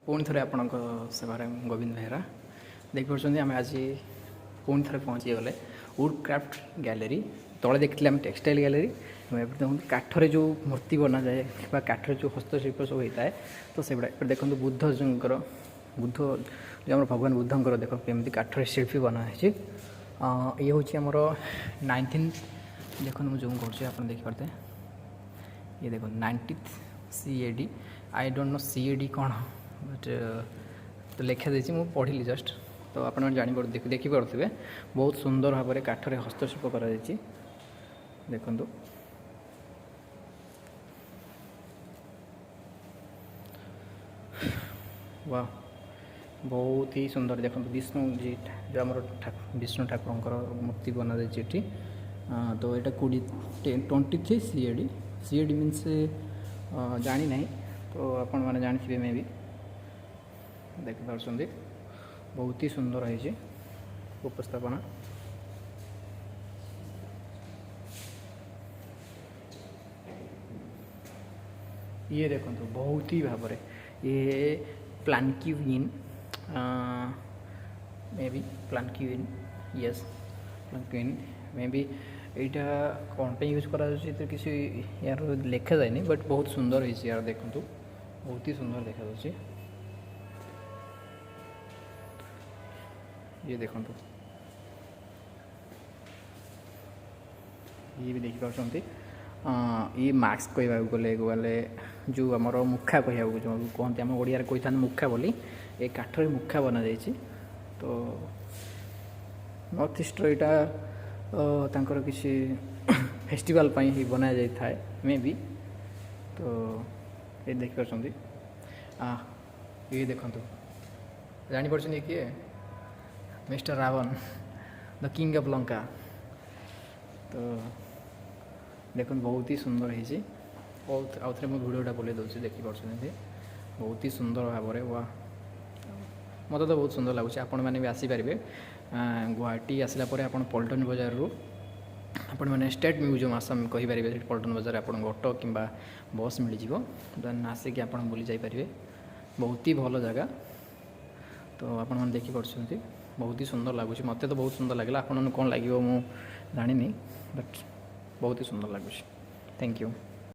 पुणी थे आपण सेवार गोविंद बेहरा देखिए आम आज पुणी थे पहुँची गले वुड क्राफ्ट गैलरी तले देखते आम टेक्सटाइल गैलरी देखते काठर जो मूर्ति बना जाए काठर जो हस्तशिल्प सब होता है तो से देखो बुद्ध बुद्ध जो आम भगवान बुद्धर देख केमी काठर शिल्पी बनाई ये हूँ आमर 19th देखो मुझे कर देखिपारे ये देखो 90th CAD I don't know CAD कौन बट तो लिखा जाइए मुझे पढ़ी जस्ट तो आप देखिपे बहुत सुंदर भाव में काठर हस्तशिल्प कर देखु वाह बहुत ही सुंदर देखो विष्णु जी जो आम विष्णु ठाकुर मूर्ति बना जाइए तो यहाँ 23 CAD मीन्स जानी ना तो आपण मैंने जानी मे भी देखिपे बहुत ही सुंदर है उपस्थापना ये देखो बहुत ही भाव में ये प्लानक्यूइन मे बी प्लानक्यूइन यस प्लानक्यूइन मे बी यहाँ कौन पे यूज करा तो किसी यार लिखा जाए बट बहुत सुंदर है यार देखो बहुत ही सुंदर देखा जाए ये देखो ये भी देखिपे ये मास्क कह गले गले जो आमर मुखा कह जो कहते आम ओडिया कही था मुखा बोली ये काठर मुखा बना जाइए तो नॉर्थ ईस्ट यहाँ तांकर किसी फेस्टिवल ही बना जाए मे बी तो ये देखिपे ये देखो जानी किए mister Ravan the king of Lanka तो देखो बहुत ही सुंदर है बहुत आउ थे भिडियोटा बोले दूसरी देखिपे बहुत ही सुंदर भाव में वाह मत तो बहुत सुंदर लगुच आपण मैंने भी आसीपारे गुवाहाटी आसला आप पल्टन बजार रू आपण मैंने स्टेट म्यूजियम आसाम कहींपारे पल्टन बजार आप ऑटो कि बस मिल देन आसिक आप बुली जापर बहुत ही भल जगह तो आपण मैंने देखिपे बहुत ही सुंदर लगुच मत तो बहुत सुंदर लगे आपन कौन लगे मु जानी बट बहुत ही सुंदर लगुच थैंक यू।